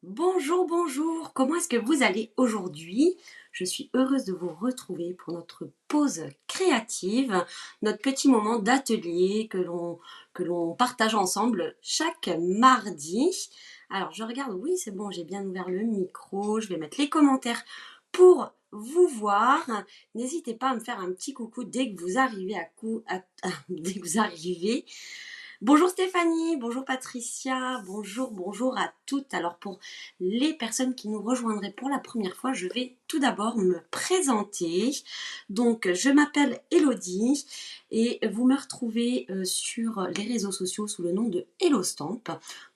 Bonjour, bonjour, comment est-ce que vous allez aujourd'hui? Je suis heureuse de vous retrouver pour notre pause créative, notre petit moment d'atelier que l'on partage ensemble chaque mardi. Alors je regarde, oui c'est bon, j'ai bien ouvert le micro, je vais mettre les commentaires pour vous voir. N'hésitez pas à me faire un petit coucou dès que vous arrivez dès que vous arrivez. Bonjour Stéphanie, bonjour Patricia, bonjour à toutes. Alors pour les personnes qui nous rejoindraient pour la première fois, je vais tout d'abord me présenter. Donc je m'appelle Elodie et vous me retrouvez sur les réseaux sociaux sous le nom de Hello Stamp.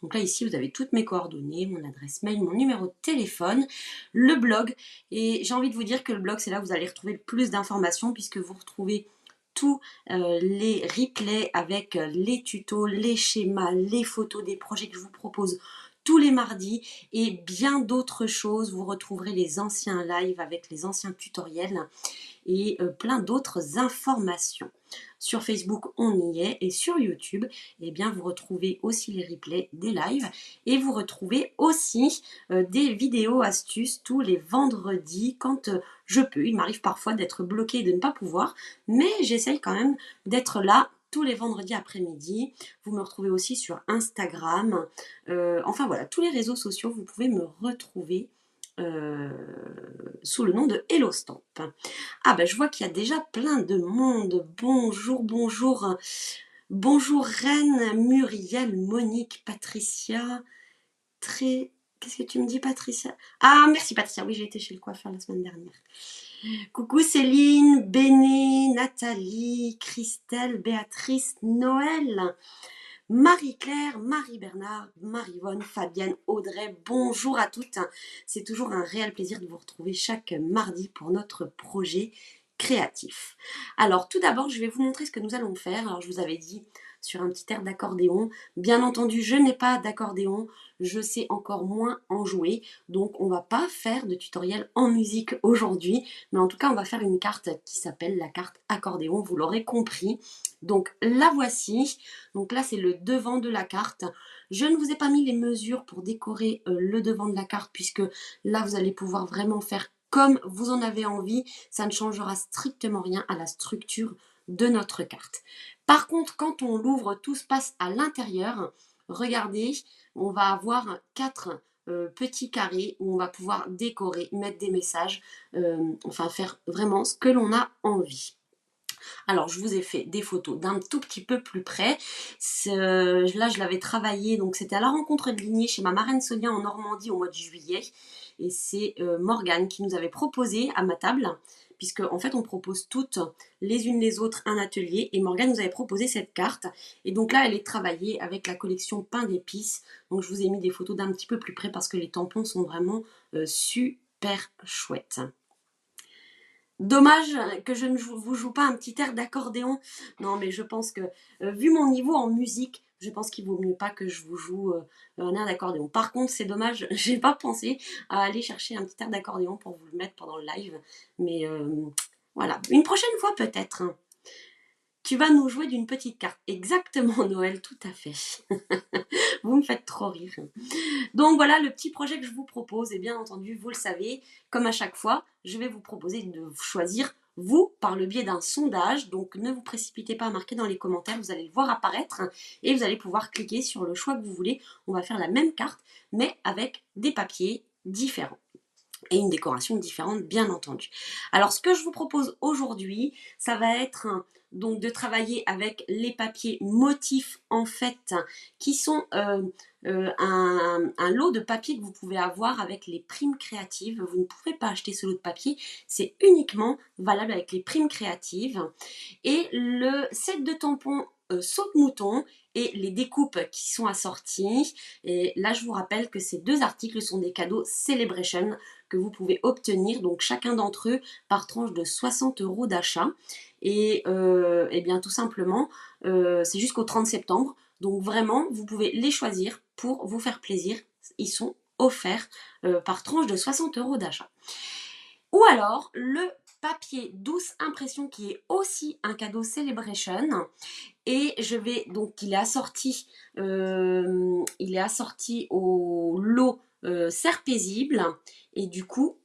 Donc là ici vous avez toutes mes coordonnées, mon adresse mail, mon numéro de téléphone, le blog. Et j'ai envie de vous dire que le blog c'est là où vous allez retrouver le plus d'informations puisque vous retrouvez tous les replays avec les tutos, les schémas, les photos des projets que je vous propose tous les mardis et bien d'autres choses. Vous retrouverez les anciens lives avec les anciens tutoriels et plein d'autres informations. Sur Facebook, on y est et sur YouTube, eh bien, vous retrouvez aussi les replays des lives et vous retrouvez aussi des vidéos astuces tous les vendredis quand je peux. Il m'arrive parfois d'être bloquée et de ne pas pouvoir, mais j'essaye quand même d'être là tous les vendredis après-midi. Vous me retrouvez aussi sur Instagram. Enfin voilà, tous les réseaux sociaux, vous pouvez me retrouver euh, sous le nom de Hello Stamp. Ah ben je vois qu'il y a déjà plein de monde. Bonjour, bonjour. Bonjour Reine, Muriel, Monique, Patricia. Très... Qu'est-ce que tu me dis Patricia? Ah merci Patricia, oui j'ai été chez le coiffeur la semaine dernière. Coucou Céline, Béné, Nathalie, Christelle, Béatrice, Noël. Marie-Claire, Marie-Bernard, Marie-Vonne, Fabienne, Audrey, bonjour à toutes. C'est toujours un réel plaisir de vous retrouver chaque mardi pour notre projet créatif. Alors tout d'abord, je vais vous montrer ce que nous allons faire. Alors je vous avais dit sur un petit air d'accordéon. Bien entendu, je n'ai pas d'accordéon, je sais encore moins en jouer, donc on va pas faire de tutoriel en musique aujourd'hui, mais en tout cas on va faire une carte qui s'appelle la carte accordéon, vous l'aurez compris. Donc la voici. Donc là, c'est le devant de la carte. Je ne vous ai pas mis les mesures pour décorer le devant de la carte puisque là, vous allez pouvoir vraiment faire comme vous en avez envie. Ça ne changera strictement rien à la structure de notre carte. Par contre, quand on l'ouvre, tout se passe à l'intérieur. Regardez, on va avoir quatre petits carrés où on va pouvoir décorer, mettre des messages, enfin faire vraiment ce que l'on a envie. Alors, je vous ai fait des photos d'un tout petit peu plus près. Là, je l'avais travaillé, donc c'était à la rencontre de lignée chez ma marraine Sonia en Normandie au mois de juillet. Et c'est Morgane qui nous avait proposé à ma table, puisque en fait, on propose toutes les unes les autres un atelier. Et Morgane nous avait proposé cette carte. Et donc là, elle est travaillée avec la collection Pain d'épices. Donc, je vous ai mis des photos d'un petit peu plus près parce que les tampons sont vraiment super chouettes. Dommage que je ne vous joue pas un petit air d'accordéon. Non, mais je pense que, vu mon niveau en musique, je pense qu'il vaut mieux pas que je vous joue un air d'accordéon. Par contre, c'est dommage, j'ai pas pensé à aller chercher un petit air d'accordéon pour vous le mettre pendant le live. Mais voilà, une prochaine fois peut-être. Tu vas nous jouer d'une petite carte. Exactement, Noël, tout à fait. Vous me faites trop rire. Donc voilà le petit projet que je vous propose. Et bien entendu, vous le savez, comme à chaque fois, je vais vous proposer de choisir vous par le biais d'un sondage. Donc ne vous précipitez pas à marquer dans les commentaires, vous allez le voir apparaître et vous allez pouvoir cliquer sur le choix que vous voulez. On va faire la même carte, mais avec des papiers différents et une décoration différente bien entendu. Alors ce que je vous propose aujourd'hui, ça va être donc de travailler avec les papiers motifs en fait qui sont un lot de papier que vous pouvez avoir avec les primes créatives. Vous ne pouvez pas acheter ce lot de papier, c'est uniquement valable avec les primes créatives. Et le set de tampons saute-mouton et les découpes qui sont assorties. Et là, je vous rappelle que ces deux articles sont des cadeaux Celebration que vous pouvez obtenir, donc chacun d'entre eux par tranche de 60 € d'achat. Et bien tout simplement, c'est jusqu'au 30 septembre. Donc vraiment, vous pouvez les choisir pour vous faire plaisir. Ils sont offerts par tranche de 60 € d'achat. Ou alors le papier douce impression qui est aussi un cadeau Celebration. Et je vais donc il est assorti au lot serre paisible et du coup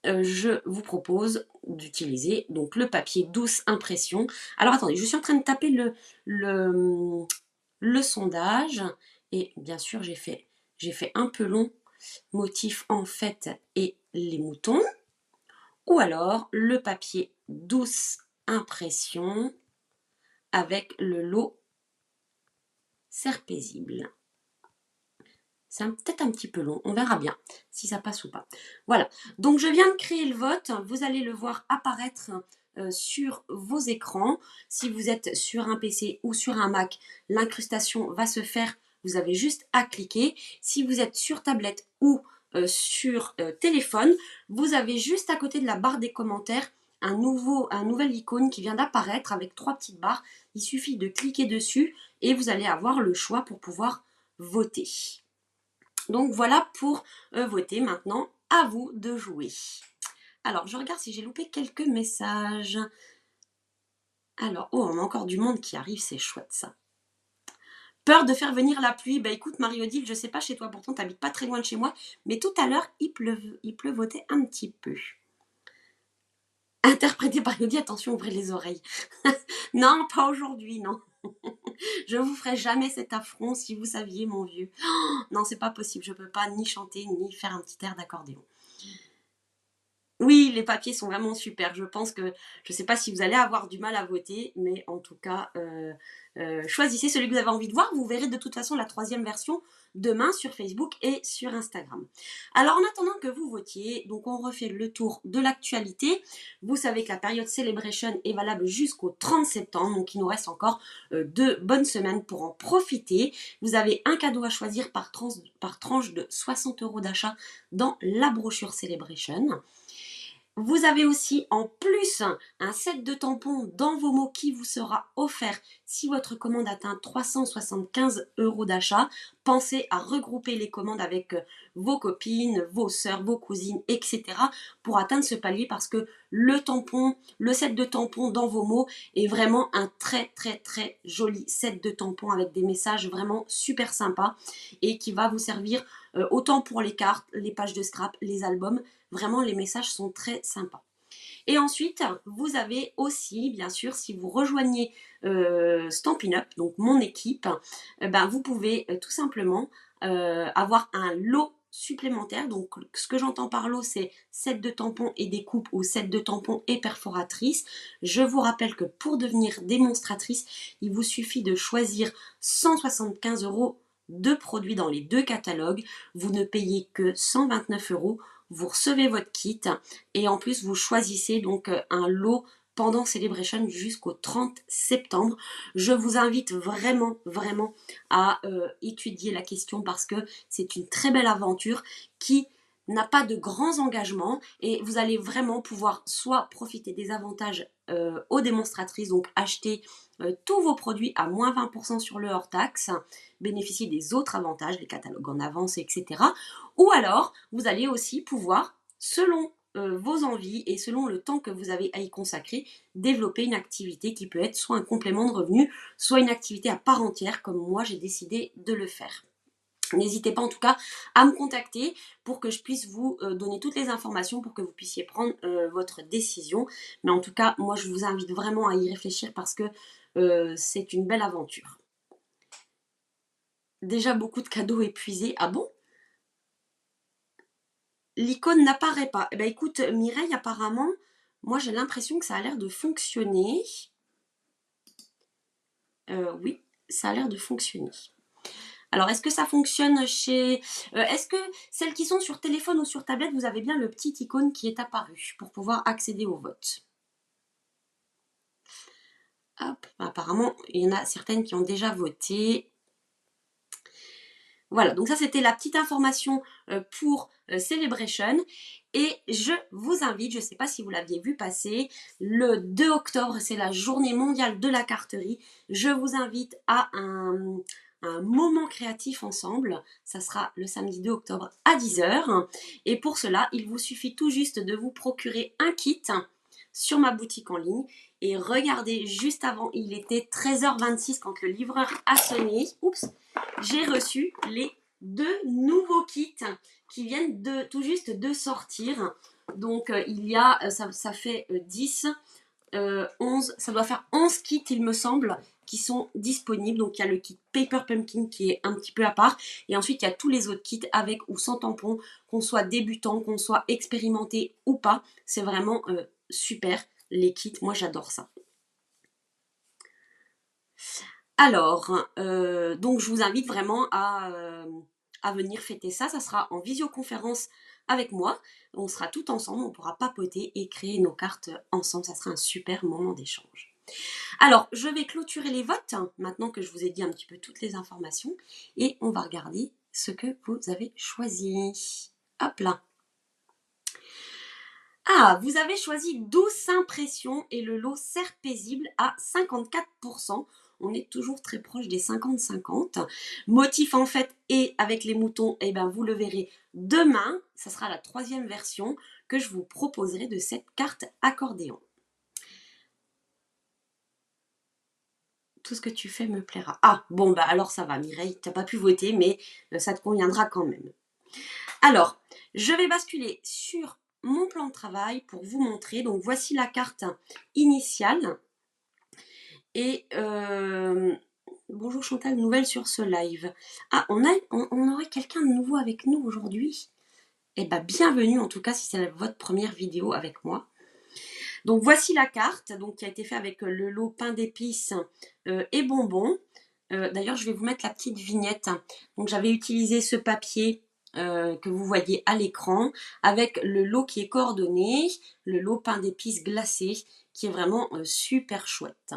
je vous propose d'utiliser donc le papier douce impression. Alors attendez, je suis en train de taper le, le sondage et bien sûr j'ai fait un peu long, motif en fait et les moutons, ou alors le papier douce impression avec le lot serre paisible. C'est peut-être un petit peu long, on verra bien si ça passe ou pas. Voilà, donc je viens de créer le vote, vous allez le voir apparaître sur vos écrans. Si vous êtes sur un PC ou sur un Mac, l'incrustation va se faire, vous avez juste à cliquer. Si vous êtes sur tablette ou sur téléphone, vous avez juste à côté de la barre des commentaires un nouvel icône qui vient d'apparaître avec 3 petites barres. Il suffit de cliquer dessus et vous allez avoir le choix pour pouvoir voter. Donc voilà pour voter. Maintenant, à vous de jouer. Alors, je regarde si j'ai loupé quelques messages. Alors, oh, on a encore du monde qui arrive, c'est chouette ça. Peur de faire venir la pluie. Bah écoute, Marie-Odile, je sais pas chez toi, pourtant tu n'habites pas très loin de chez moi, mais tout à l'heure, il pleuvautait un petit peu. Interprété par Yodi, attention, ouvrez les oreilles. Non, pas aujourd'hui, non. Je vous ferai jamais cet affront si vous saviez, mon vieux. Oh, non, c'est pas possible, je peux pas ni chanter ni faire un petit air d'accordéon. Oui, les papiers sont vraiment super. Je pense que, je ne sais pas si vous allez avoir du mal à voter, mais en tout cas, choisissez celui que vous avez envie de voir. Vous verrez de toute façon la 3e version demain sur Facebook et sur Instagram. Alors en attendant que vous votiez, donc on refait le tour de l'actualité. Vous savez que la période Celebration est valable jusqu'au 30 septembre, donc il nous reste encore 2 bonnes semaines pour en profiter. Vous avez un cadeau à choisir par tranche de 60 € d'achat dans la brochure Celebration. Vous avez aussi en plus un set de tampons dans vos mots qui vous sera offert si votre commande atteint 375 € d'achat. Pensez à regrouper les commandes avec vos copines, vos sœurs, vos cousines, etc. pour atteindre ce palier parce que le set de tampons dans vos mots est vraiment un très très très joli set de tampons avec des messages vraiment super sympas et qui va vous servir autant pour les cartes, les pages de scrap, les albums. Vraiment, les messages sont très sympas. Et ensuite, vous avez aussi, bien sûr, si vous rejoignez Stampin' Up, donc mon équipe, vous pouvez tout simplement avoir un lot supplémentaire. Donc, ce que j'entends par lot, c'est set de tampons et découpe ou set de tampons et perforatrice. Je vous rappelle que pour devenir démonstratrice, il vous suffit de choisir 175 € de produits dans les 2 catalogues. Vous ne payez que 129 €. Vous recevez votre kit et en plus vous choisissez donc un lot pendant Celebration jusqu'au 30 septembre. Je vous invite vraiment à étudier la question parce que c'est une très belle aventure qui n'a pas de grands engagements et vous allez vraiment pouvoir soit profiter des avantages aux démonstratrices, donc acheter tous vos produits à moins 20% sur le hors-taxe, bénéficier des autres avantages, les catalogues en avance, etc. Ou alors, vous allez aussi pouvoir, selon vos envies et selon le temps que vous avez à y consacrer, développer une activité qui peut être soit un complément de revenu, soit une activité à part entière, comme moi j'ai décidé de le faire. N'hésitez pas en tout cas à me contacter pour que je puisse vous donner toutes les informations pour que vous puissiez prendre votre décision. Mais en tout cas, moi je vous invite vraiment à y réfléchir parce que c'est une belle aventure. Déjà beaucoup de cadeaux épuisés. Ah bon? L'icône n'apparaît pas. Eh bien, écoute, Mireille, apparemment, moi j'ai l'impression que ça a l'air de fonctionner. Oui, ça a l'air de fonctionner. Alors, est-ce que ça fonctionne chez... est-ce que celles qui sont sur téléphone ou sur tablette, vous avez bien le petit icône qui est apparu pour pouvoir accéder au vote? Hop, apparemment, il y en a certaines qui ont déjà voté. Voilà, donc ça c'était la petite information pour Celebration. Et je vous invite, je ne sais pas si vous l'aviez vu passer, le 2 octobre, c'est la journée mondiale de la carterie. Je vous invite à un moment créatif ensemble. Ça sera le samedi 2 octobre à 10 h. Et pour cela, il vous suffit tout juste de vous procurer un kit sur ma boutique en ligne. Et regardez, juste avant, il était 13h26 quand le livreur a sonné. Oups, j'ai reçu les deux nouveaux kits qui viennent tout juste de sortir. Donc il y a, ça fait 10, 11, ça doit faire 11 kits il me semble, qui sont disponibles. Donc il y a le kit Paper Pumpkin qui est un petit peu à part. Et ensuite il y a tous les autres kits avec ou sans tampon, qu'on soit débutant, qu'on soit expérimenté ou pas. C'est vraiment super les kits, moi j'adore ça. Alors, donc je vous invite vraiment à venir fêter ça. Ça sera en visioconférence avec moi. On sera tout ensemble, on pourra papoter et créer nos cartes ensemble. Ça sera un super moment d'échange. Alors, je vais clôturer les votes, maintenant que je vous ai dit un petit peu toutes les informations. Et on va regarder ce que vous avez choisi. Hop là. Ah, vous avez choisi 12 impressions et le lot Serre paisible à 54%. On est toujours très proche des 50-50. Motif en fait et avec les moutons, eh ben, vous le verrez demain. Ça sera la 3e version que je vous proposerai de cette carte accordéon. Tout ce que tu fais me plaira. Ah, bon, bah alors ça va Mireille, tu n'as pas pu voter, mais ça te conviendra quand même. Alors, je vais basculer sur mon plan de travail pour vous montrer. Donc voici la carte initiale. Et bonjour Chantal, nouvelle sur ce live. Ah, on aurait quelqu'un de nouveau avec nous aujourd'hui. Eh bien, bienvenue en tout cas si c'est votre première vidéo avec moi. Donc voici la carte donc, qui a été faite avec le lot pain d'épices et bonbons. D'ailleurs, je vais vous mettre la petite vignette. Donc j'avais utilisé ce papier que vous voyez à l'écran avec le lot qui est coordonné, le lot pain d'épices glacé qui est vraiment super chouette.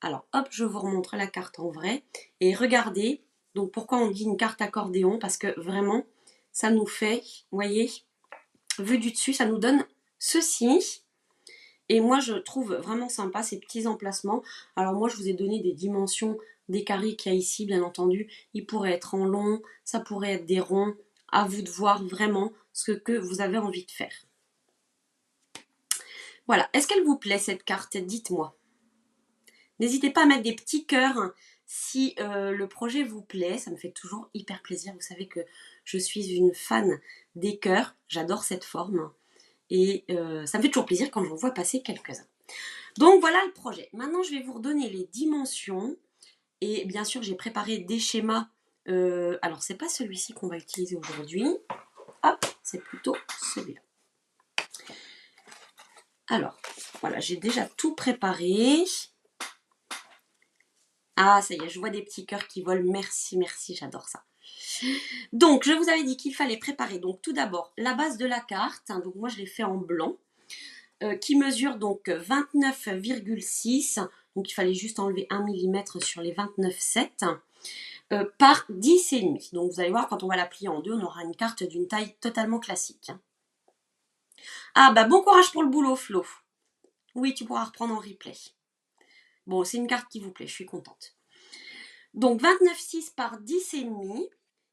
Alors hop, je vous remontre la carte en vrai et regardez. Donc pourquoi on dit une carte accordéon? Parce que vraiment ça nous fait, vous voyez, vu du dessus, ça nous donne ceci. Et moi, je trouve vraiment sympa ces petits emplacements. Alors moi, je vous ai donné des dimensions des carrés qu'il y a ici, bien entendu. Ils pourraient être en long, ça pourrait être des ronds. À vous de voir vraiment ce que vous avez envie de faire. Voilà. Est-ce qu'elle vous plaît, cette carte? Dites-moi. N'hésitez pas à mettre des petits cœurs si le projet vous plaît. Ça me fait toujours hyper plaisir. Vous savez que je suis une fan des cœurs. J'adore cette forme. Et ça me fait toujours plaisir quand j'en vois passer quelques-uns. Donc voilà le projet. Maintenant, je vais vous redonner les dimensions. Et bien sûr, j'ai préparé des schémas. Alors, c'est pas celui-ci qu'on va utiliser aujourd'hui. Hop, c'est plutôt celui-là. Alors, voilà, j'ai déjà tout préparé. Ah, ça y est, je vois des petits cœurs qui volent. Merci, merci, j'adore ça. Donc, je vous avais dit qu'il fallait préparer. Donc, tout d'abord, la base de la carte. Donc, moi, je l'ai fait en blanc. Qui mesure donc 29,6. Donc, il fallait juste enlever 1 mm sur les 29,7. Par 10,5. Donc, vous allez voir, quand on va la plier en deux, on aura une carte d'une taille totalement classique. Ah, bah, bon courage pour le boulot, Flo. Oui, tu pourras reprendre en replay. Bon, c'est une carte qui vous plaît, je suis contente. Donc 29,6 par 10,5.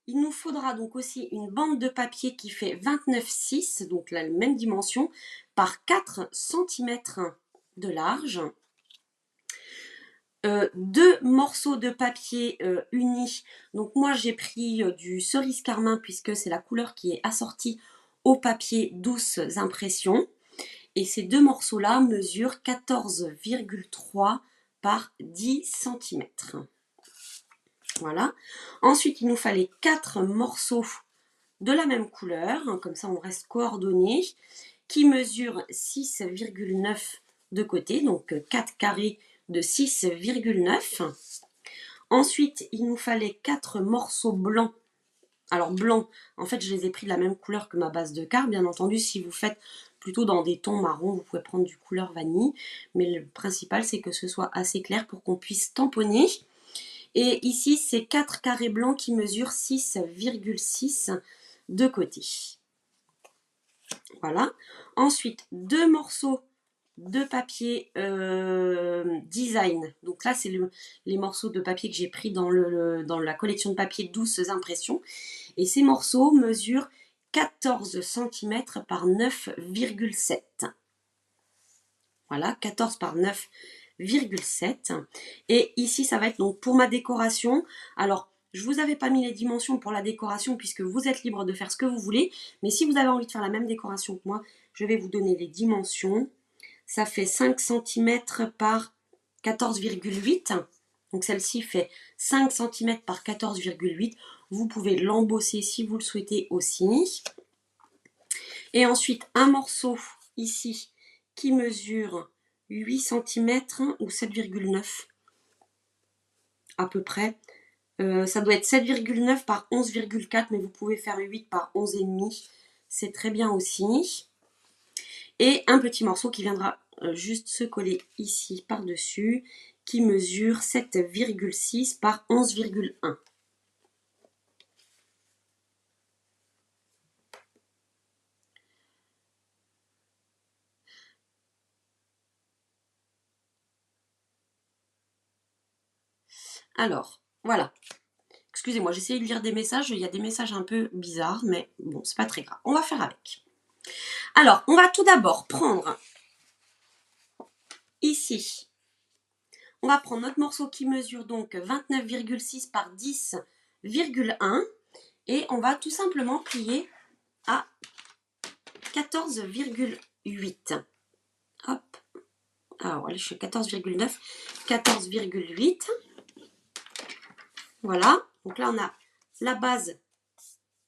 Il nous faudra donc aussi une bande de papier qui fait 29,6, donc la même dimension, par 4 cm de large. Deux morceaux de papier unis. Donc moi j'ai pris du cerise carmin puisque c'est la couleur qui est assortie au papier douces impressions. Et ces deux morceaux-là mesurent 14,3 par 10 cm. Voilà. Ensuite, il nous fallait 4 morceaux de la même couleur, hein, comme ça on reste coordonnés, qui mesurent 6,9 de côté, donc 4 carrés de 6,9. Ensuite, il nous fallait 4 morceaux blancs. Alors blanc, en fait, je les ai pris de la même couleur que ma base de carte. Bien entendu, si vous faites plutôt dans des tons marrons, vous pouvez prendre du couleur vanille. Mais le principal, c'est que ce soit assez clair pour qu'on puisse tamponner. Et ici, c'est 4 carrés blancs qui mesurent 6,6 de côté. Voilà. Ensuite, 2 morceaux de papier design. Donc là, c'est les morceaux de papier que j'ai pris dans la collection de papier Douces Impressions. Et ces morceaux mesurent 14 cm par 9,7. Voilà, 14 par 9,7. Et ici, ça va être donc pour ma décoration. Alors, Je vous avais pas mis les dimensions pour la décoration puisque vous êtes libre de faire ce que vous voulez. Mais si vous avez envie de faire la même décoration que moi, je vais vous donner les dimensions. Ça fait 5 cm par 14,8. Donc celle-ci fait 5 cm par 14,8. Vous pouvez l'embosser si vous le souhaitez aussi. Et ensuite, un morceau ici qui mesure 8 cm ou 7,9 à peu près. Ça doit être 7,9 par 11,4, mais vous pouvez faire 8 par 11,5. C'est très bien aussi. Et un petit morceau qui viendra juste se coller ici par-dessus, qui mesure 7,6 par 11,1. Alors, voilà. Excusez-moi, j'essaie de lire des messages. Il y a des messages un peu bizarres, mais bon, c'est pas très grave. On va faire avec. Alors, on va tout d'abord prendre ici. On va prendre notre morceau qui mesure donc 29,6 par 10,1 et on va tout simplement plier à 14,8. Hop. Alors, allez, je fais 14,9, 14,8. Voilà. Donc là, on a la base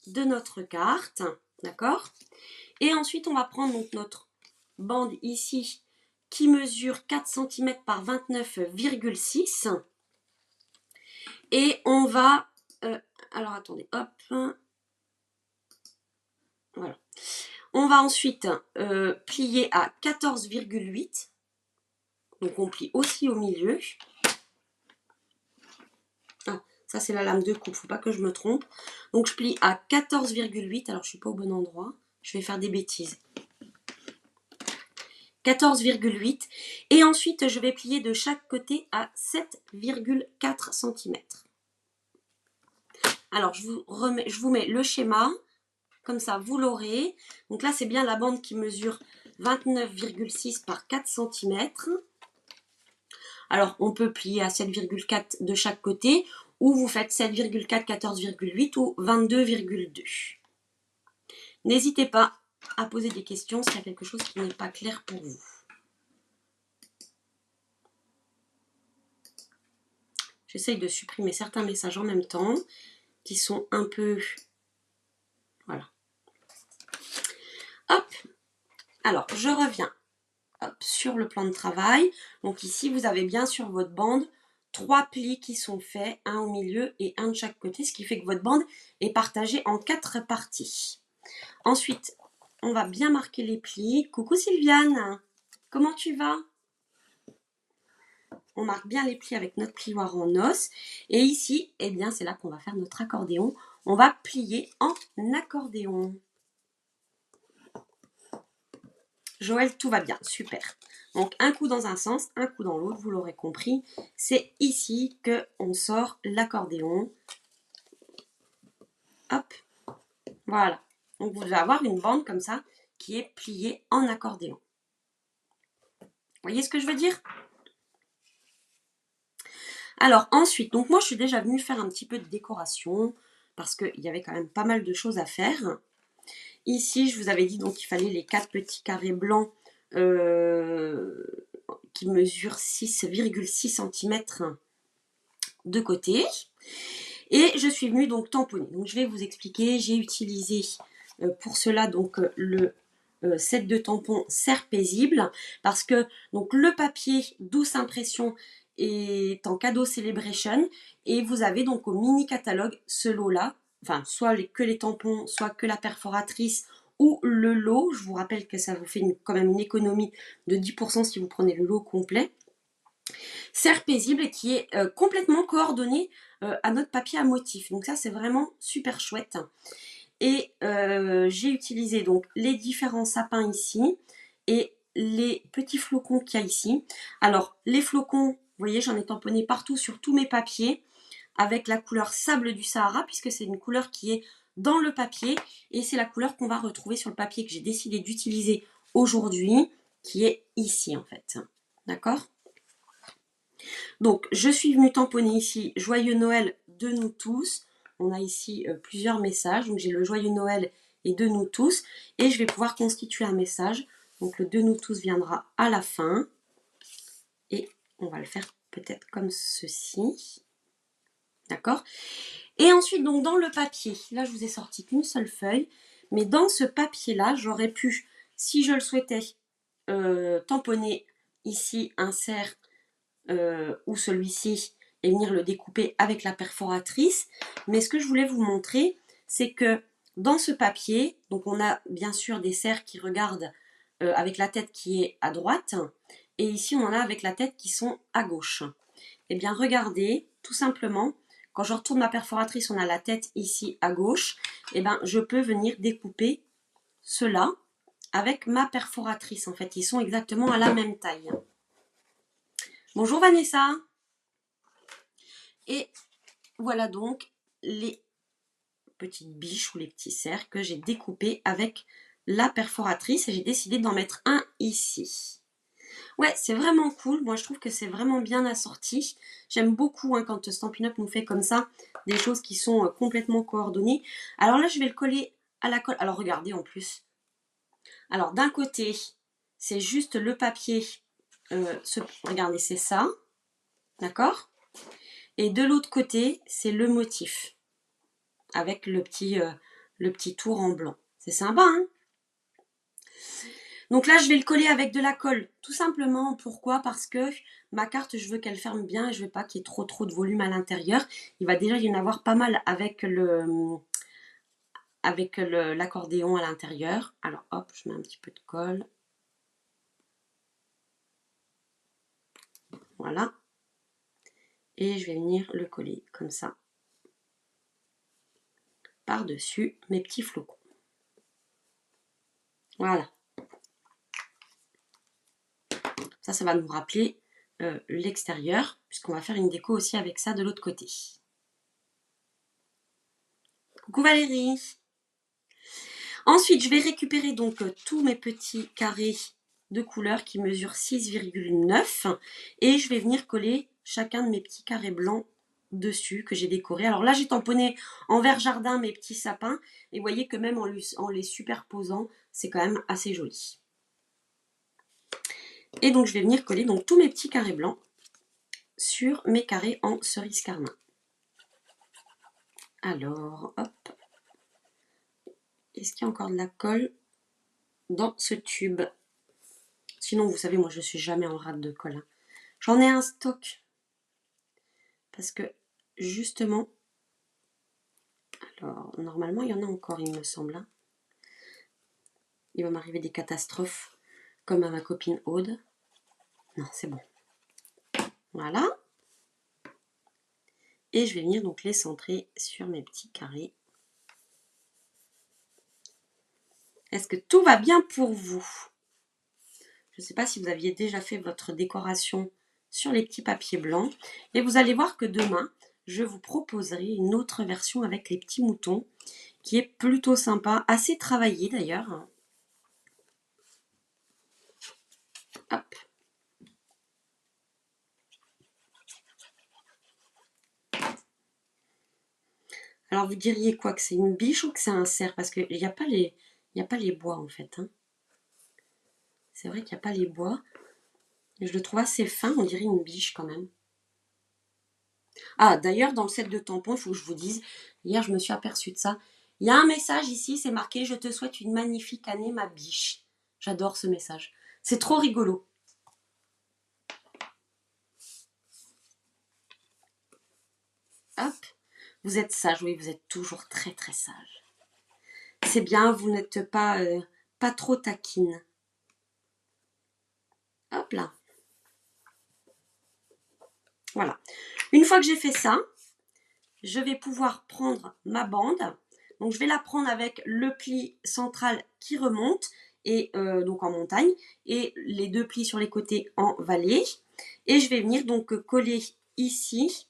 de notre carte. D'accord? Et ensuite, on va prendre donc notre bande ici qui mesure 4 cm par 29,6. Et on va... alors, attendez, hop. Voilà. On va ensuite plier à 14,8. Donc, on plie aussi au milieu. Ah, ça, c'est la lame de coupe. Faut pas que je me trompe. Donc, je plie à 14,8. Alors, je suis pas au bon endroit. Je vais faire des bêtises. 14,8. Et ensuite, je vais plier de chaque côté à 7,4 cm. Alors, je vous mets le schéma. Comme ça, vous l'aurez. Donc là, c'est bien la bande qui mesure 29,6 par 4 cm. Alors, on peut plier à 7,4 de chaque côté. Ou vous faites 7,4, 14,8 ou 22,2. N'hésitez pas à poser des questions s'il y a quelque chose qui n'est pas clair pour vous. J'essaye de supprimer certains messages en même temps qui sont un peu... Voilà. Hop. Alors, je reviens sur le plan de travail. Donc ici, vous avez bien sur votre bande 3 plis qui sont faits, un au milieu et un de chaque côté, ce qui fait que votre bande est partagée en 4 parties. Ensuite, on va bien marquer les plis. Coucou Sylviane, comment tu vas? On marque bien les plis avec notre plioir en os. Et ici, eh bien, c'est là qu'on va faire notre accordéon. On va plier en accordéon. Joël, tout va bien, super. Donc un coup dans un sens, un coup dans l'autre, vous l'aurez compris. C'est ici qu'on sort l'accordéon. Hop, voilà. Donc vous devez avoir une bande comme ça qui est pliée en accordéon. Vous voyez ce que je veux dire? Alors ensuite, donc moi je suis déjà venue faire un petit peu de décoration parce qu'il y avait quand même pas mal de choses à faire. Ici, je vous avais dit donc qu'il fallait les 4 petits carrés blancs qui mesurent 6,6 cm de côté. Et je suis venue donc tamponner. Donc je vais vous expliquer. J'ai utilisé pour cela donc le set de tampons Serre Paisible parce que donc le papier douce impression est en cadeau Celebration et vous avez donc au mini catalogue ce lot là, enfin soit que les tampons, soit que la perforatrice ou le lot. Je vous rappelle que ça vous fait quand même une économie de 10% si vous prenez le lot complet. Serre Paisible qui est complètement coordonné à notre papier à motif. Donc ça c'est vraiment super chouette. Et j'ai utilisé donc les différents sapins ici et les petits flocons qu'il y a ici. Alors les flocons, vous voyez, j'en ai tamponné partout sur tous mes papiers avec la couleur sable du Sahara puisque c'est une couleur qui est dans le papier et c'est la couleur qu'on va retrouver sur le papier que j'ai décidé d'utiliser aujourd'hui qui est ici en fait. D'accord ? Donc je suis venue tamponner ici Joyeux Noël de nous tous. On a ici plusieurs messages. Donc j'ai le joyeux Noël et de nous tous. Et je vais pouvoir constituer un message. Donc le de nous tous viendra à la fin. Et on va le faire peut-être comme ceci. D'accord? Et ensuite, donc dans le papier, là je vous ai sorti qu'une seule feuille. Mais dans ce papier-là, j'aurais pu, si je le souhaitais, tamponner ici un cerf ou celui-ci et venir le découper avec la perforatrice. Mais ce que je voulais vous montrer, c'est que dans ce papier, donc on a bien sûr des cerfs qui regardent avec la tête qui est à droite, et ici on en a avec la tête qui sont à gauche. Eh bien regardez, tout simplement, quand je retourne ma perforatrice, on a la tête ici à gauche, eh bien je peux venir découper cela avec ma perforatrice. En fait, ils sont exactement à la même taille. Bonjour Vanessa. Et voilà donc les petites biches ou les petits cerfs que j'ai découpés avec la perforatrice et j'ai décidé d'en mettre un ici. Ouais, c'est vraiment cool. Moi, je trouve que c'est vraiment bien assorti. J'aime beaucoup quand Stampin' Up nous fait comme ça des choses qui sont complètement coordonnées. Alors là, je vais le coller à la colle. Alors regardez en plus. Alors d'un côté, c'est juste le papier. Regardez, c'est ça. D'accord? Et de l'autre côté, c'est le motif. Avec le petit tour en blanc. C'est sympa, hein? Donc là, je vais le coller avec de la colle. Tout simplement, pourquoi? Parce que ma carte, je veux qu'elle ferme bien et je veux pas qu'il y ait trop de volume à l'intérieur. Il va déjà y en avoir pas mal avec l'accordéon à l'intérieur. Alors hop, je mets un petit peu de colle. Voilà. Et je vais venir le coller comme ça. Par-dessus mes petits flocons. Voilà. Ça va nous rappeler l'extérieur, puisqu'on va faire une déco aussi avec ça de l'autre côté. Coucou Valérie. Ensuite, je vais récupérer donc tous mes petits carrés de couleur qui mesurent 6,9 et je vais venir coller chacun de mes petits carrés blancs dessus que j'ai décoré. Alors là, j'ai tamponné en vert jardin mes petits sapins et vous voyez que même en les superposant, c'est quand même assez joli. Et donc, je vais venir coller donc tous mes petits carrés blancs sur mes carrés en cerise carmin. Alors, hop. Est-ce qu'il y a encore de la colle dans ce tube? Sinon, vous savez, moi, je suis jamais en rate de colle. Hein. J'en ai un stock. Parce que, justement... Alors, normalement, il y en a encore, il me semble. Hein. Il va m'arriver des catastrophes, comme à ma copine Aude. Non, c'est bon. Voilà. Et je vais venir donc les centrer sur mes petits carrés. Est-ce que tout va bien pour vous? Je ne sais pas si vous aviez déjà fait votre décoration sur les petits papiers blancs. Et vous allez voir que demain, je vous proposerai une autre version avec les petits moutons qui est plutôt sympa, assez travaillée d'ailleurs. Hop. Alors vous diriez quoi, que c'est une biche ou que c'est un cerf? Parce qu'il n'y a pas les bois en fait. Hein. C'est vrai qu'il n'y a pas les bois. Je le trouve assez fin, on dirait une biche quand même. Ah, d'ailleurs, dans le set de tampons, il faut que je vous dise, hier je me suis aperçue de ça. Il y a un message ici, c'est marqué « Je te souhaite une magnifique année, ma biche ». J'adore ce message. C'est trop rigolo. Hop. Vous êtes sage, oui, vous êtes toujours très très sage. C'est bien, vous n'êtes pas, pas trop taquine. Hop là. Voilà. Une fois que j'ai fait ça, je vais pouvoir prendre ma bande. Donc je vais la prendre avec le pli central qui remonte, et donc en montagne, et les deux plis sur les côtés en vallée. Et je vais venir donc coller ici,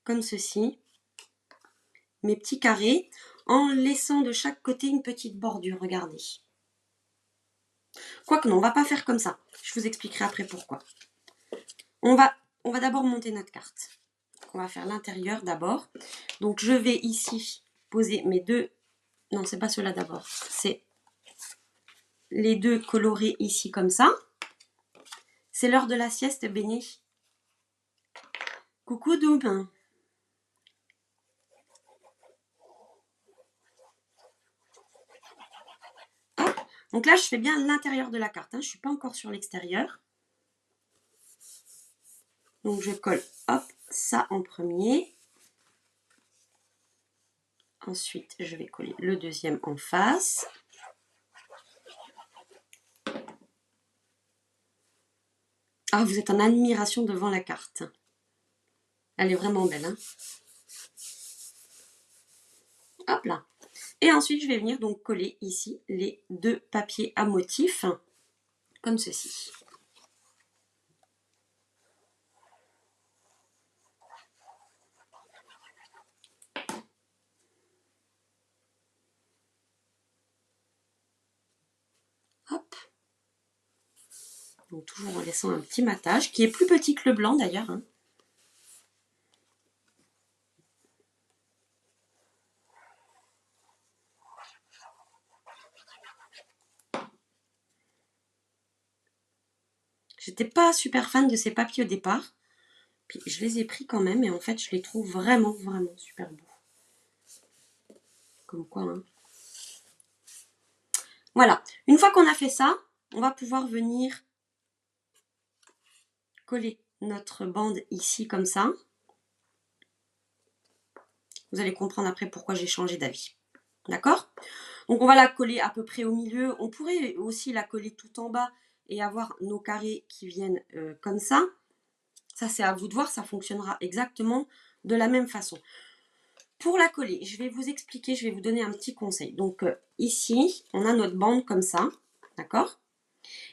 comme ceci, mes petits carrés, en laissant de chaque côté une petite bordure, regardez. Quoique non, on ne va pas faire comme ça. Je vous expliquerai après pourquoi. On va d'abord monter notre carte. On va faire l'intérieur d'abord. Donc je vais ici poser mes deux... Non, c'est pas ceux-là d'abord. C'est les deux colorés ici comme ça. C'est l'heure de la sieste, Béni. Coucou Doum. Hop. Donc là, je fais bien l'intérieur de la carte. Je ne suis pas encore sur l'extérieur. Donc je colle, hop, ça en premier. Ensuite, je vais coller le deuxième en face. Ah, vous êtes en admiration devant la carte. Elle est vraiment belle, hein? Hop là. Et ensuite, je vais venir donc coller ici les deux papiers à motifs, comme ceci. Hop. Donc toujours en laissant un petit matage, qui est plus petit que le blanc d'ailleurs, hein. J'étais pas super fan de ces papiers au départ. Puis je les ai pris quand même et en fait je les trouve vraiment, vraiment super beaux. Comme quoi, hein. Voilà. Une fois qu'on a fait ça, on va pouvoir venir coller notre bande ici comme ça. Vous allez comprendre après pourquoi j'ai changé d'avis. D'accord? Donc on va la coller à peu près au milieu. On pourrait aussi la coller tout en bas et avoir nos carrés qui viennent comme ça. Ça, c'est à vous de voir, ça fonctionnera exactement de la même façon. Pour la coller, je vais vous expliquer, je vais vous donner un petit conseil. Donc ici, on a notre bande comme ça, d'accord?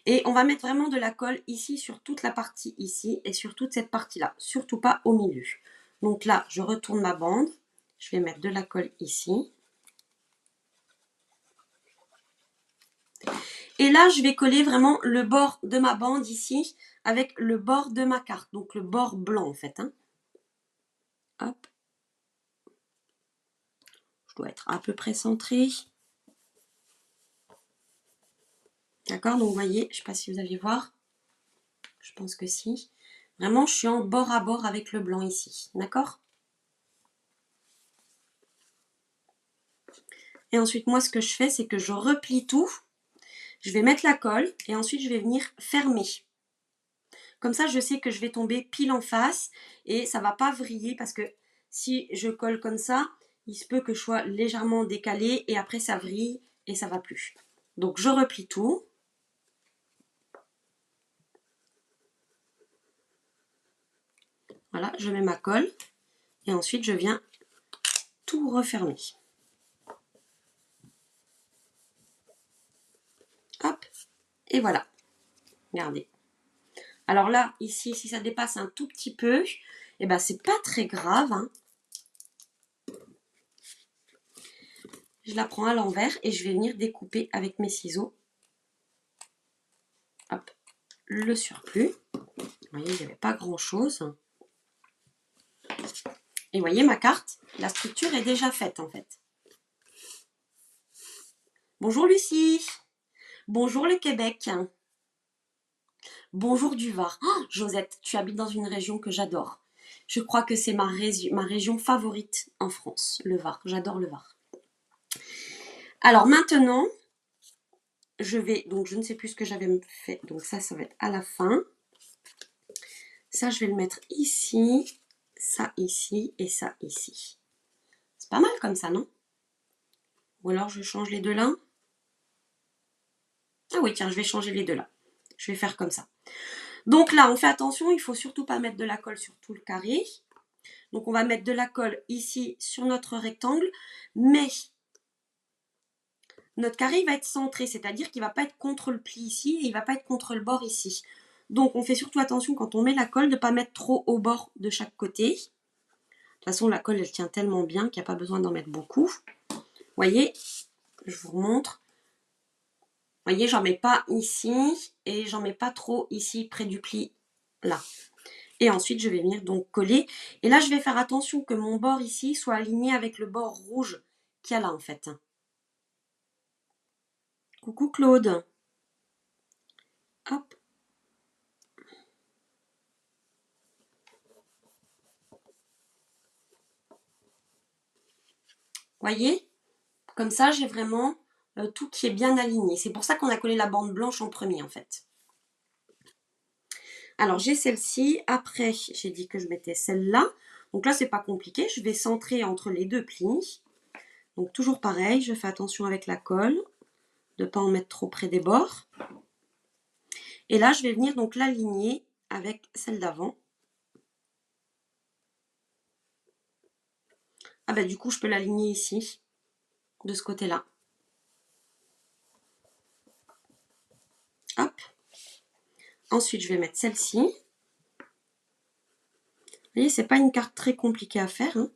Et on va mettre vraiment de la colle ici sur toute la partie ici et sur toute cette partie-là, surtout pas au milieu. Donc là, je retourne ma bande, je vais mettre de la colle ici. Et là, je vais coller vraiment le bord de ma bande ici avec le bord de ma carte, donc le bord blanc en fait, hein. Hop. Je dois être à peu près centrée. D'accord, donc vous voyez, je ne sais pas si vous allez voir. Je pense que si. Vraiment, je suis en bord à bord avec le blanc ici. D'accord? Et ensuite, moi, ce que je fais, c'est que je replie tout. Je vais mettre la colle et ensuite, je vais venir fermer. Comme ça, je sais que je vais tomber pile en face et ça ne va pas vriller parce que si je colle comme ça, il se peut que je sois légèrement décalée et après, ça vrille et ça ne va plus. Donc, je replie tout. Voilà, je mets ma colle et ensuite, je viens tout refermer. Hop, et voilà. Regardez. Alors là, ici, si ça dépasse un tout petit peu, eh ben c'est pas très grave, hein. Je la prends à l'envers et je vais venir découper avec mes ciseaux. Hop, le surplus. Vous voyez, il n'y avait pas grand-chose. Et vous voyez ma carte, la structure est déjà faite en fait. Bonjour Lucie. Bonjour le Québec. Bonjour du Var. Oh, Josette, tu habites dans une région que j'adore. Je crois que c'est ma région favorite en France, le Var. J'adore le Var. Alors maintenant, je vais, donc je ne sais plus ce que j'avais fait, donc ça va être à la fin. Ça, je vais le mettre ici, ça ici et ça ici. C'est pas mal comme ça, non? Ou alors je change les deux là? Ah oui, tiens, je vais changer les deux là. Je vais faire comme ça. Donc là, on fait attention, il ne faut surtout pas mettre de la colle sur tout le carré. Donc on va mettre de la colle ici sur notre rectangle, mais notre carré va être centré, c'est-à-dire qu'il ne va pas être contre le pli ici et il ne va pas être contre le bord ici. Donc on fait surtout attention quand on met la colle de ne pas mettre trop au bord de chaque côté. De toute façon, la colle, elle tient tellement bien qu'il n'y a pas besoin d'en mettre beaucoup. Vous voyez, je vous remontre. Vous voyez, j'en mets pas ici et j'en mets pas trop ici près du pli là. Et ensuite, je vais venir donc coller. Et là, je vais faire attention que mon bord ici soit aligné avec le bord rouge qu'il y a là en fait. Coucou Claude. Hop. Voyez? Comme ça, j'ai vraiment tout qui est bien aligné. C'est pour ça qu'on a collé la bande blanche en premier en fait. Alors j'ai celle-ci, après j'ai dit que je mettais celle-là. Donc là c'est pas compliqué, je vais centrer entre les deux plis. Donc toujours pareil, je fais attention avec la colle, de ne pas en mettre trop près des bords. Et là je vais venir donc l'aligner avec celle d'avant. Ah bah du coup je peux l'aligner ici, de ce côté-là. Hop. Ensuite je vais mettre celle-ci. Vous voyez, c'est pas une carte très compliquée à faire, hein.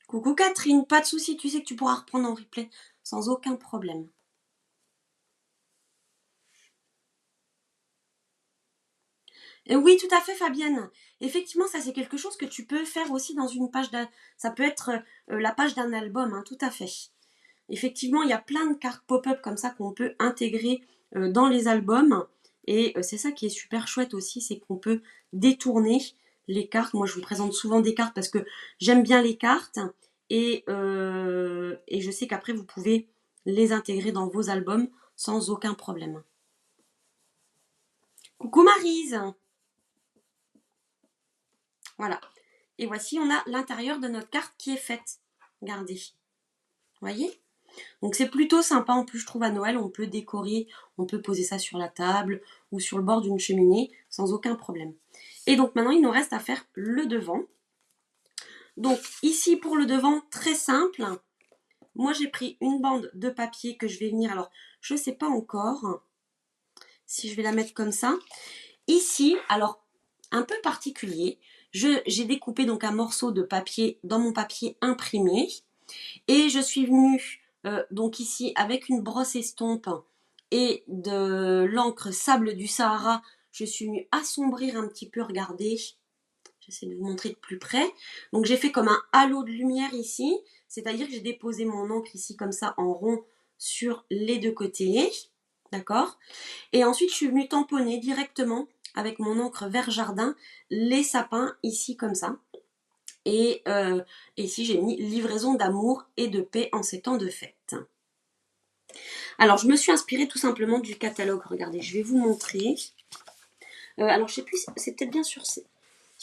Coucou Catherine, pas de souci, tu sais que tu pourras reprendre en replay sans aucun problème. Et oui, tout à fait Fabienne. Effectivement, ça c'est quelque chose que tu peux faire aussi dans une page d'un... Ça peut être la page d'un album, hein, tout à fait. Effectivement, il y a plein de cartes pop-up comme ça qu'on peut intégrer dans les albums. Et c'est ça qui est super chouette aussi, c'est qu'on peut détourner les cartes. Moi, je vous présente souvent des cartes parce que j'aime bien les cartes. Et je sais qu'après, vous pouvez les intégrer dans vos albums sans aucun problème. Coucou Maryse. Voilà. Et voici, on a l'intérieur de notre carte qui est faite. Regardez. Voyez? Donc c'est plutôt sympa en plus je trouve à Noël, on peut décorer, on peut poser ça sur la table ou sur le bord d'une cheminée sans aucun problème. Et donc maintenant il nous reste à faire le devant. Donc ici pour le devant, très simple. Moi j'ai pris une bande de papier que je vais venir, alors je ne sais pas encore si je vais la mettre comme ça. Ici, alors un peu particulier, j'ai découpé donc un morceau de papier dans mon papier imprimé. Et je suis venue donc ici avec une brosse estompe et de l'encre sable du Sahara. Je suis venue assombrir un petit peu, regardez. J'essaie de vous montrer de plus près. Donc j'ai fait comme un halo de lumière ici. C'est-à-dire que j'ai déposé mon encre ici comme ça en rond sur les deux côtés. D'accord? Et ensuite je suis venue tamponner directement avec mon encre vert jardin les sapins ici comme ça. Et ici, j'ai mis livraison d'amour et de paix en ces temps de fête. Alors, je me suis inspirée tout simplement du catalogue. Regardez, je vais vous montrer. Alors, je sais plus, c'est peut-être bien sur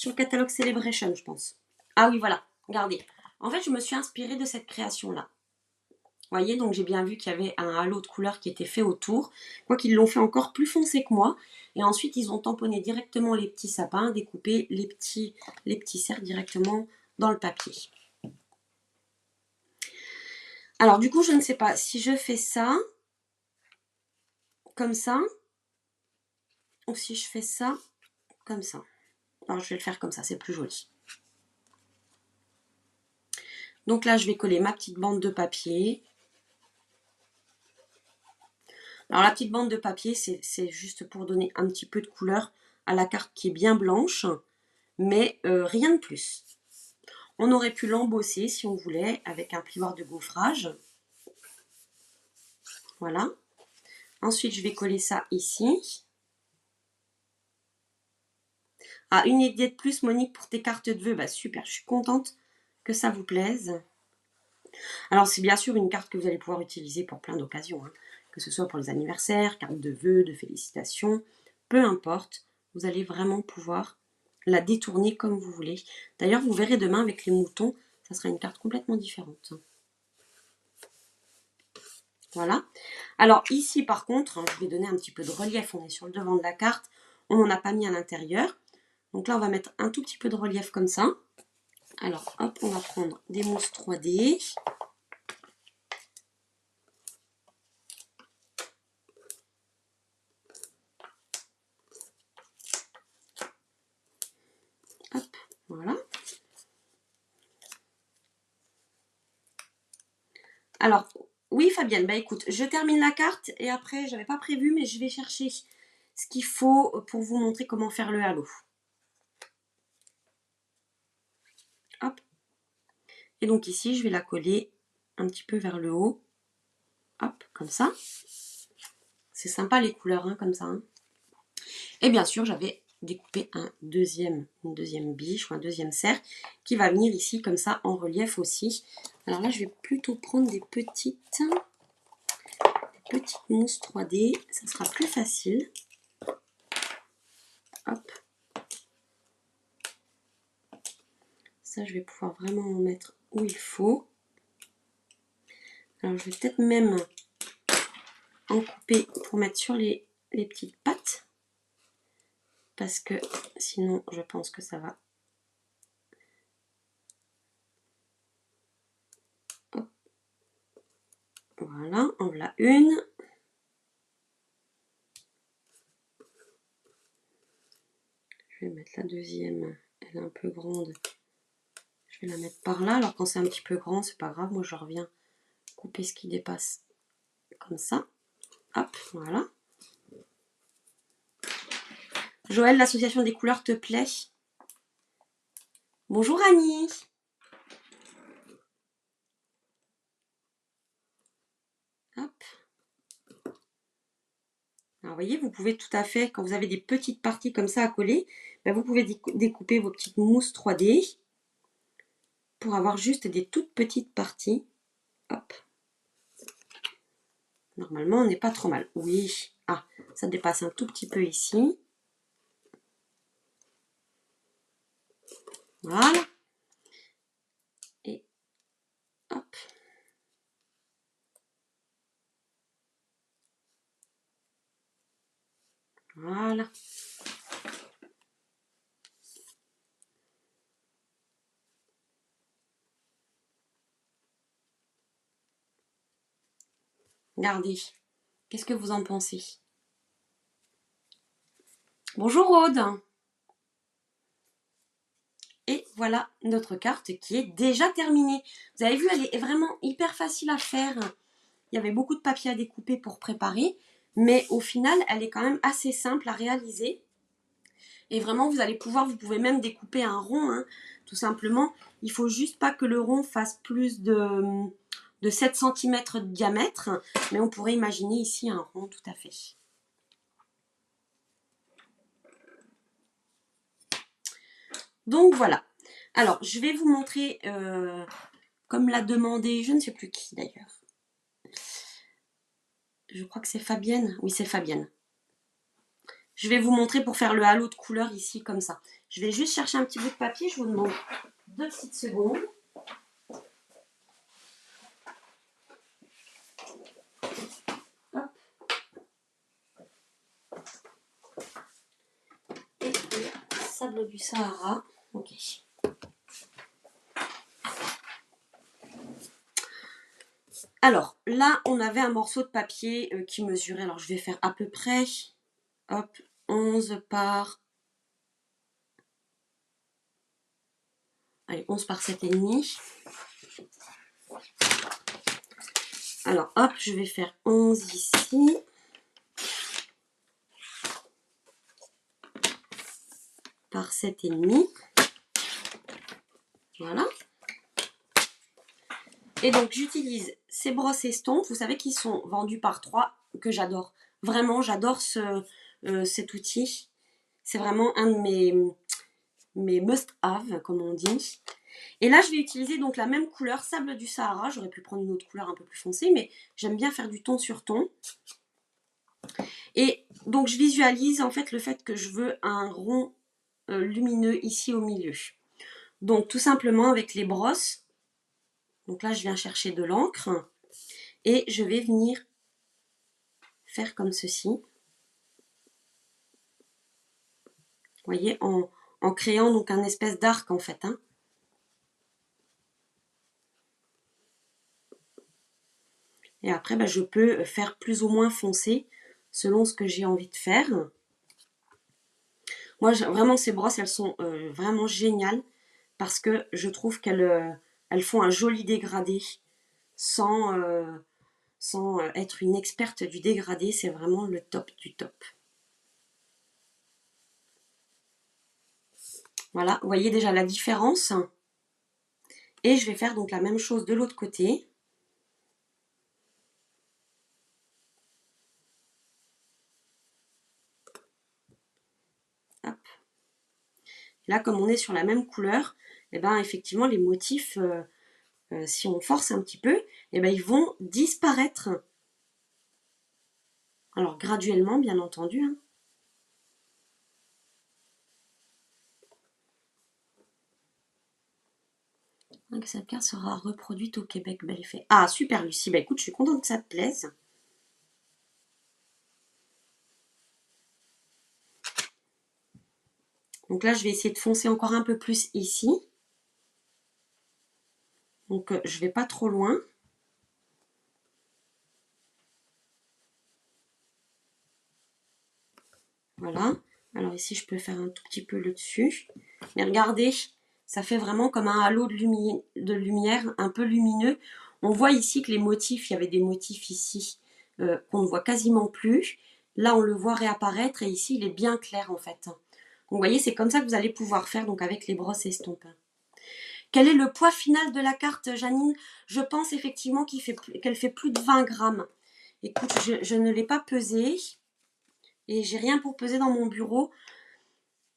le catalogue Celebration, je pense. Ah oui, voilà, regardez. En fait, je me suis inspirée de cette création-là. Vous voyez, donc j'ai bien vu qu'il y avait un halo de couleur qui était fait autour. Quoi qu'ils l'ont fait encore plus foncé que moi. Et ensuite, ils ont tamponné directement les petits sapins, découpé les petits cercles directement dans le papier. Alors du coup, je ne sais pas si je fais ça, comme ça, ou si je fais ça, comme ça. Alors je vais le faire comme ça, c'est plus joli. Donc là, je vais coller ma petite bande de papier. Alors la petite bande de papier, c'est juste pour donner un petit peu de couleur à la carte qui est bien blanche, mais rien de plus. On aurait pu l'embosser si on voulait avec un plioir de gaufrage. Voilà. Ensuite, je vais coller ça ici. Ah, une idée de plus, Monique, pour tes cartes de vœux. Bah super, je suis contente que ça vous plaise. Alors, c'est bien sûr une carte que vous allez pouvoir utiliser pour plein d'occasions, hein. Que ce soit pour les anniversaires, carte de vœux, de félicitations, peu importe. Vous allez vraiment pouvoir la détourner comme vous voulez. D'ailleurs, vous verrez demain avec les moutons, ça sera une carte complètement différente. Voilà. Alors ici, par contre, je vais donner un petit peu de relief. On est sur le devant de la carte. On n'en a pas mis à l'intérieur. Donc là, on va mettre un tout petit peu de relief comme ça. Alors, hop, on va prendre des mousses 3D. Hop, voilà. Alors, Oui, Fabienne, bah écoute, je termine la carte et après, j'avais pas prévu, mais je vais chercher ce qu'il faut pour vous montrer comment faire le halo. Hop. Et donc ici, je vais la coller un petit peu vers le haut. Hop, comme ça. C'est sympa les couleurs, hein, comme ça. Hein. Et bien sûr, j'avais découpé une deuxième biche ou un deuxième cerf qui va venir ici comme ça en relief aussi. Alors là, je vais plutôt prendre des petites mousses 3D. Ça sera plus facile. Hop. Ça, je vais pouvoir vraiment en mettre où il faut. Alors, je vais peut-être même en couper pour mettre sur les petites pattes. Parce que sinon, je pense que ça va. Hop. Voilà, en voilà une. Je vais mettre la deuxième. Elle est un peu grande. Je vais la mettre par là. Alors, quand c'est un petit peu grand, c'est pas grave. Moi, je reviens couper ce qui dépasse comme ça. Hop, voilà. Joël, l'association des couleurs te plaît? Bonjour Annie. Hop. Alors, vous voyez, vous pouvez tout à fait, quand vous avez des petites parties comme ça à coller, ben vous pouvez découper vos petites mousses 3D pour avoir juste des toutes petites parties. Hop. Normalement, on n'est pas trop mal. Oui. Ah, ça dépasse un tout petit peu ici. Voilà. Et hop. Voilà. Regardez. Qu'est-ce que vous en pensez? Bonjour Aude. Et voilà notre carte qui est déjà terminée. Vous avez vu, elle est vraiment hyper facile à faire. Il y avait beaucoup de papier à découper pour préparer. Mais au final, elle est quand même assez simple à réaliser. Et vraiment, vous pouvez même découper un rond, hein, tout simplement. Il faut juste pas que le rond fasse plus de 7 cm de diamètre. Mais on pourrait imaginer ici un rond tout à fait. Donc voilà. Alors, je vais vous montrer, comme l'a demandé, je ne sais plus qui d'ailleurs. Je crois que c'est Fabienne. Oui, c'est Fabienne. Je vais vous montrer pour faire le halo de couleur ici, comme ça. Je vais juste chercher un petit bout de papier. Je vous demande 2 petites secondes. Hop. Et le sable du Sahara. Ok. Alors, là, on avait un morceau de papier qui mesurait, alors je vais faire à peu près, hop, 11 par... Allez, 11 par 7,5. Alors, hop, je vais faire 11 ici. Par 7,5. Voilà. Et donc, j'utilise ces brosses estompes. Vous savez qu'ils sont vendus par 3, que j'adore. Vraiment, j'adore cet outil. C'est vraiment un de mes must-have, comme on dit. Et là, je vais utiliser donc la même couleur, sable du Sahara. J'aurais pu prendre une autre couleur un peu plus foncée, mais j'aime bien faire du ton sur ton. Et donc, je visualise en fait le fait que je veux un rond lumineux ici au milieu. Donc, tout simplement avec les brosses. Donc là, je viens chercher de l'encre et je vais venir faire comme ceci. Vous voyez, en créant donc un espèce d'arc en fait. Hein. Et après, je peux faire plus ou moins foncé selon ce que j'ai envie de faire. Moi, vraiment, ces brosses, elles sont vraiment géniales parce que je trouve qu'elles font un joli dégradé sans sans être une experte du dégradé, c'est vraiment le top du top. Voilà, vous voyez déjà la différence. Et je vais faire donc la même chose de l'autre côté. Hop. Là, comme on est sur la même couleur, et ben effectivement les motifs, si on force un petit peu, et ben ils vont disparaître. Alors graduellement, bien entendu. Hein. Cette carte sera reproduite au Québec, bel effet. Ah, super Lucie, bah écoute, je suis contente que ça te plaise. Donc là, je vais essayer de foncer encore un peu plus ici. Donc je vais pas trop loin. Voilà. Alors ici, je peux faire un tout petit peu le dessus. Mais regardez, ça fait vraiment comme un halo de lumière un peu lumineux. On voit ici que les motifs, il y avait des motifs ici qu'on ne voit quasiment plus. Là, on le voit réapparaître et ici, il est bien clair en fait. Donc, vous voyez, c'est comme ça que vous allez pouvoir faire donc avec les brosses estompes. Quel est le poids final de la carte, Janine? Je pense effectivement qu'elle fait plus de 20 grammes. Écoute, je ne l'ai pas pesée et j'ai rien pour peser dans mon bureau.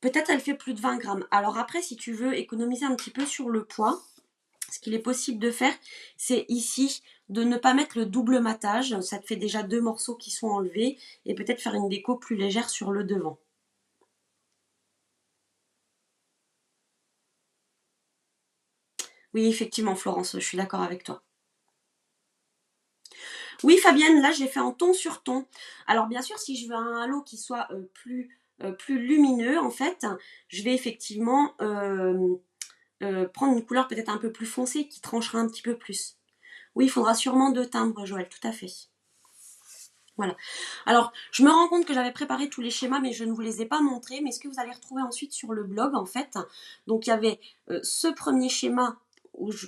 Peut-être elle fait plus de 20 grammes. Alors après, si tu veux économiser un petit peu sur le poids, ce qu'il est possible de faire, c'est ici de ne pas mettre le double matage. Ça te fait déjà 2 morceaux qui sont enlevés et peut-être faire une déco plus légère sur le devant. Oui, effectivement, Florence, je suis d'accord avec toi. Oui, Fabienne, là, j'ai fait en ton sur ton. Alors, bien sûr, si je veux un halo qui soit plus lumineux, en fait, je vais effectivement prendre une couleur peut-être un peu plus foncée qui tranchera un petit peu plus. Oui, il faudra sûrement 2 timbres, Joël, tout à fait. Voilà. Alors, je me rends compte que j'avais préparé tous les schémas, mais je ne vous les ai pas montrés. Mais ce que vous allez retrouver ensuite sur le blog, en fait. Donc, il y avait ce premier schéma,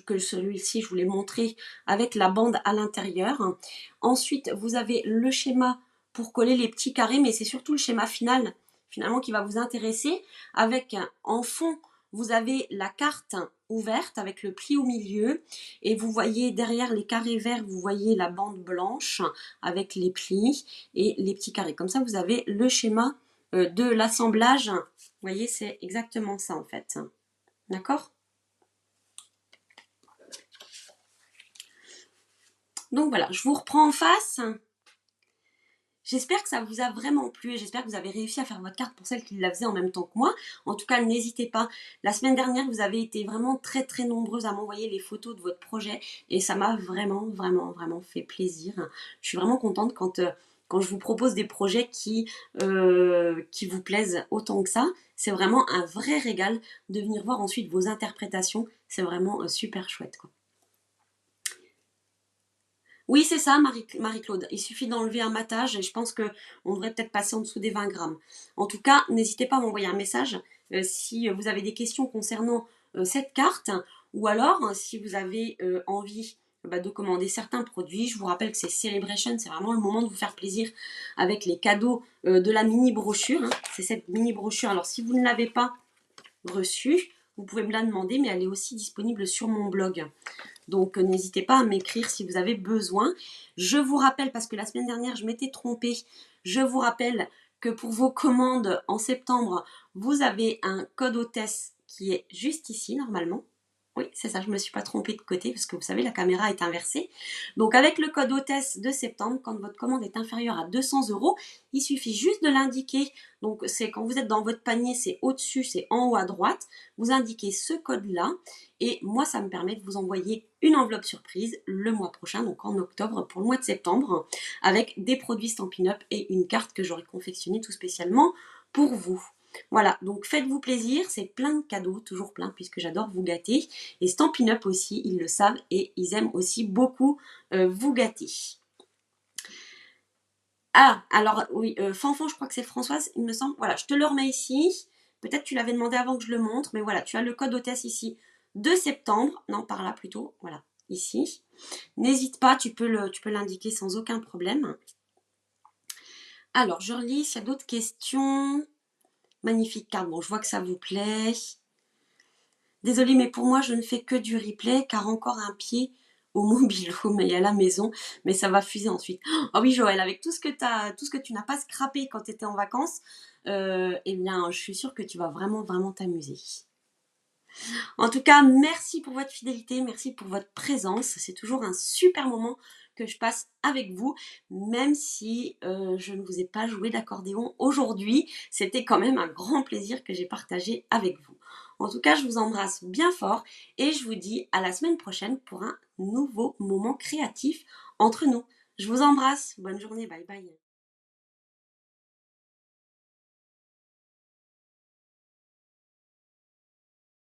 que celui-ci, je vous l'ai montré, avec la bande à l'intérieur. Ensuite, vous avez le schéma pour coller les petits carrés, mais c'est surtout le schéma final, finalement, qui va vous intéresser. Avec en fond, vous avez la carte ouverte avec le pli au milieu. Et vous voyez derrière les carrés verts, vous voyez la bande blanche avec les plis et les petits carrés. Comme ça, vous avez le schéma de l'assemblage. Vous voyez, c'est exactement ça en fait. D'accord? Donc voilà, je vous reprends en face. J'espère que ça vous a vraiment plu et j'espère que vous avez réussi à faire votre carte pour celles qui la faisaient en même temps que moi. En tout cas, n'hésitez pas. La semaine dernière, vous avez été vraiment très très nombreuses à m'envoyer les photos de votre projet et ça m'a vraiment vraiment vraiment fait plaisir. Je suis vraiment contente quand je vous propose des projets qui vous plaisent autant que ça. C'est vraiment un vrai régal de venir voir ensuite vos interprétations. C'est vraiment super chouette, quoi. Oui, c'est ça, Marie-Claude. Il suffit d'enlever un matage et je pense qu'on devrait peut-être passer en dessous des 20 grammes. En tout cas, n'hésitez pas à m'envoyer un message si vous avez des questions concernant cette carte ou alors si vous avez envie de commander certains produits. Je vous rappelle que c'est Celebration, c'est vraiment le moment de vous faire plaisir avec les cadeaux de la mini brochure. Hein. C'est cette mini brochure. Alors, si vous ne l'avez pas reçue, vous pouvez me la demander, mais elle est aussi disponible sur mon blog. Donc n'hésitez pas à m'écrire si vous avez besoin. Je vous rappelle, parce que la semaine dernière je m'étais trompée, je vous rappelle que pour vos commandes en septembre, vous avez un code hôtesse qui est juste ici normalement. Oui, c'est ça, je ne me suis pas trompée de côté parce que vous savez, la caméra est inversée. Donc avec le code hôtesse de septembre, quand votre commande est inférieure à 200 €, il suffit juste de l'indiquer. Donc c'est quand vous êtes dans votre panier, c'est au-dessus, c'est en haut à droite. Vous indiquez ce code-là et moi, ça me permet de vous envoyer une enveloppe surprise le mois prochain, donc en octobre pour le mois de septembre, avec des produits Stampin' Up et une carte que j'aurai confectionnée tout spécialement pour vous. Voilà, donc faites-vous plaisir, c'est plein de cadeaux, toujours plein, puisque j'adore vous gâter. Et Stampin' Up aussi, ils le savent et ils aiment aussi beaucoup vous gâter. Ah, alors oui, Fanfan, je crois que c'est Françoise, il me semble. Voilà, je te le remets ici. Peut-être tu l'avais demandé avant que je le montre, mais voilà, tu as le code hôtesse ici de septembre. Non, par là plutôt, voilà. ici. N'hésite pas, tu peux l'indiquer sans aucun problème. Alors, je relis s'il y a d'autres questions. Magnifique carte, bon, je vois que ça vous plaît. Désolée, mais pour moi, je ne fais que du replay, car encore un pied au mobile, mais à la maison, mais ça va fuser ensuite. Oh oui, Joël, avec tout ce que tu n'as pas scrappé quand tu étais en vacances, eh bien, je suis sûre que tu vas vraiment, vraiment t'amuser. En tout cas, merci pour votre fidélité, merci pour votre présence. C'est toujours un super moment que je passe avec vous, même si je ne vous ai pas joué d'accordéon aujourd'hui. C'était quand même un grand plaisir que j'ai partagé avec vous. En tout cas, je vous embrasse bien fort et je vous dis à la semaine prochaine pour un nouveau moment créatif entre nous. Je vous embrasse. Bonne journée. Bye bye.